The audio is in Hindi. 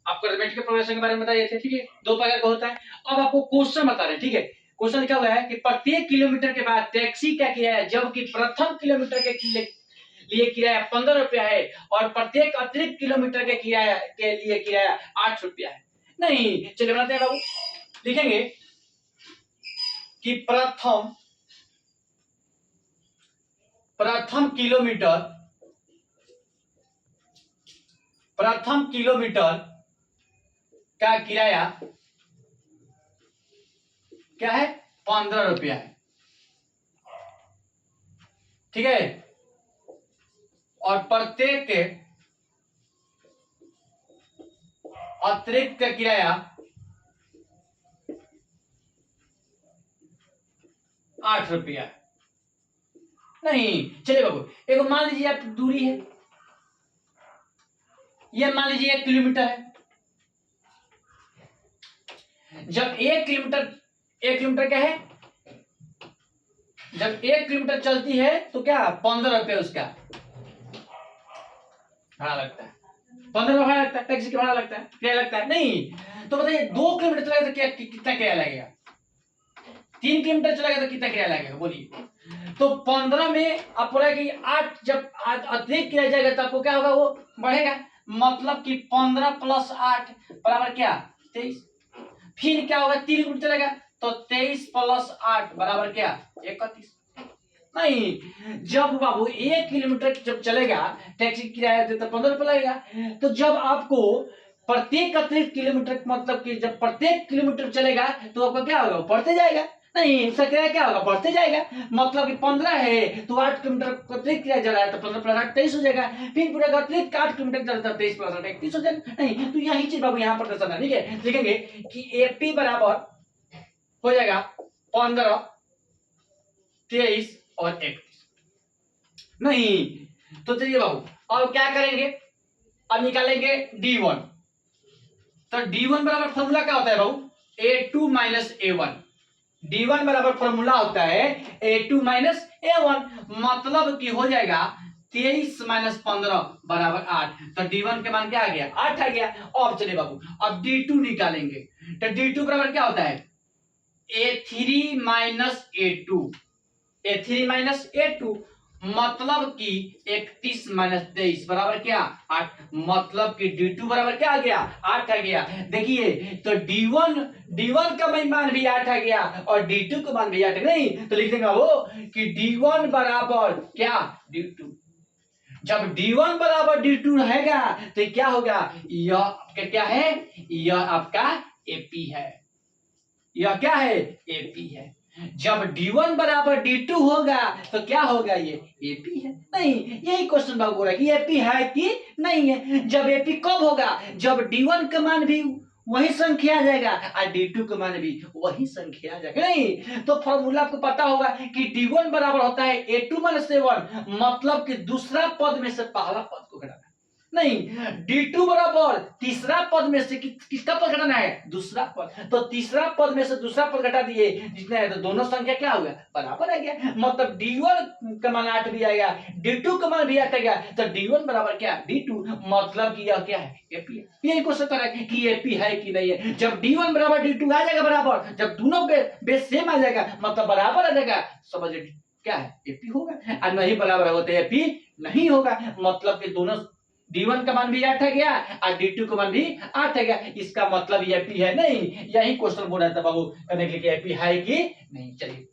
आपको अरिथमेटिक प्रोग्रेशन के बारे में बताइए थे, ठीक है, 2 प्रकार का होता है। अब आपको क्वेश्चन बता रहे हैं, ठीक है, क्वेश्चन लिखा हुआ है कि प्रत्येक किलोमीटर के बाद टैक्सी का किराया जबकि प्रथम किलोमीटर के लिए किराया 15 रुपया है और प्रत्येक अतिरिक्त किलोमीटर के किराया के लिए किराया 8 रुपया है। नहीं, चलिए बनाते हैं बाबू, लिखेंगे कि प्रथम किलोमीटर का किराया क्या है, 15 रुपया है, ठीक है, और प्रत्येक अतिरिक्त का किराया 8 रुपया है। नहीं, चलिए बाबू, एक मान लीजिए आप दूरी है, ये मान लीजिए 1 किलोमीटर है। जब 1 किलोमीटर क्या है, जब 1 किलोमीटर चलती है तो क्या 15 रुपये उसका भाड़ा लगता है, 15 रुपये भाड़ा लगता है, टैक्सी का भाड़ा लगता है, क्या लगता है। नहीं तो बताइए 2 किलोमीटर चलेगा तो क्या कितना किराया लगेगा, 3 किलोमीटर चलेगा तो कितना किराया लगेगा बोलिए। तो 15 में आप बोला कि 8, जब अतिरिक्त किराया जाएगा तो आपको क्या होगा, वो बढ़ेगा, मतलब कि 15 + 8 बराबर क्या 23। फिर क्या होगा, 3 किलोमीटर चलेगा तो 23 + 8 बराबर क्या 31। नहीं, जब बाबू 1 किलोमीटर जब चलेगा टैक्सी किराया देता 15 रुपये लगेगा, तो जब आपको प्रत्येक अतिरिक्त किलोमीटर मतलब कि जब प्रत्येक किलोमीटर चलेगा तो आपका क्या होगा, बढ़ते जाएगा। नहीं, इसका किराया क्या होगा, बढ़ते जाएगा, मतलब कि 15 है तो 8 किलोमीटर अतिरिक्त किराया जा रहा है तो 15 + 8 23 हो जाएगा, फिर पूरा अतिरिक्त 8 किलोमीटर चलता है 23 + 8 31 हो जाएगा। नहीं, तो यही चीज बाबू यहाँ पर दर्शाना, ठीक है, लिखेंगे कि एपी बराबर हो जाएगा 15, 23 और 31। नहीं तो चलिए बाबू, अब क्या करेंगे, अब निकालेंगे D1। तो D1 बराबर फॉर्मूला क्या होता है बाबू, A2 - A1। D1 बराबर फॉर्मूला होता है A2 - A1, मतलब कि हो जाएगा 23 - 15 बराबर 8। तो D1 के मान क्या आ गया, 8 आ गया। अब चलिए बाबू, अब D2 निकालेंगे, तो D2 बराबर क्या होता है A3 - A2, A3 - A2, मतलब कि 31 - 23 बराबर क्या 8, मतलब कि D2 बराबर क्या आ गया 8 आ गया। देखिए तो D1 का मान भी 8 आ गया और D2 का मान भी 8 नहीं, तो लिख देंगे वो कि D1 बराबर क्या D2। जब D1 बराबर D2 रहेगा तो क्या होगा, यह आपका क्या है, यह आपका AP है, यह क्या है AP है। जब D1 बराबर D2 होगा तो क्या होगा, ये AP है। नहीं, यही क्वेश्चन बाबू बोल रहा है कि AP है कि नहीं है। जब AP कब होगा, जब D1 का मान भी वही संख्या आ जाएगा और D2 का मान भी वही संख्या आ जाएगा। नहीं तो फॉर्मूला आपको पता होगा कि D1 बराबर होता है A2 - A1, मतलब कि दूसरा पद में से पहला पद को घटाना। नहीं, D2 बराबर तीसरा पद में से किसका पद घटाना है, दूसरा पद, तो तीसरा पद में से दूसरा पद घटा दिए जितना है तो दोनों संख्या क्या हो गया, बराबर आ गया, मतलब D1 का मान 8 भी आएगा, D2 का मान भी 8 आएगा, तो D1 बराबर क्या D2, मतलब कि यह क्या है AP है। यही क्वेश्चन कर रहा है कि AP है कि नहीं है। जब D1 बराबर D2 आ जाएगा बराबर, जब दोनों बेस सेम आ जाएगा मतलब बराबर आ जाएगा, समझ क्या है AP होगा, और नहीं बराबर होते AP नहीं होगा, मतलब कि दोनों D1 का मान भी 8 आ गया और D2 का मान भी 8 आ गया, इसका मतलब AP है नहीं। यही क्वेश्चन बोल रहा था बाबू करने के लिए, AP है कि नहीं। चलिए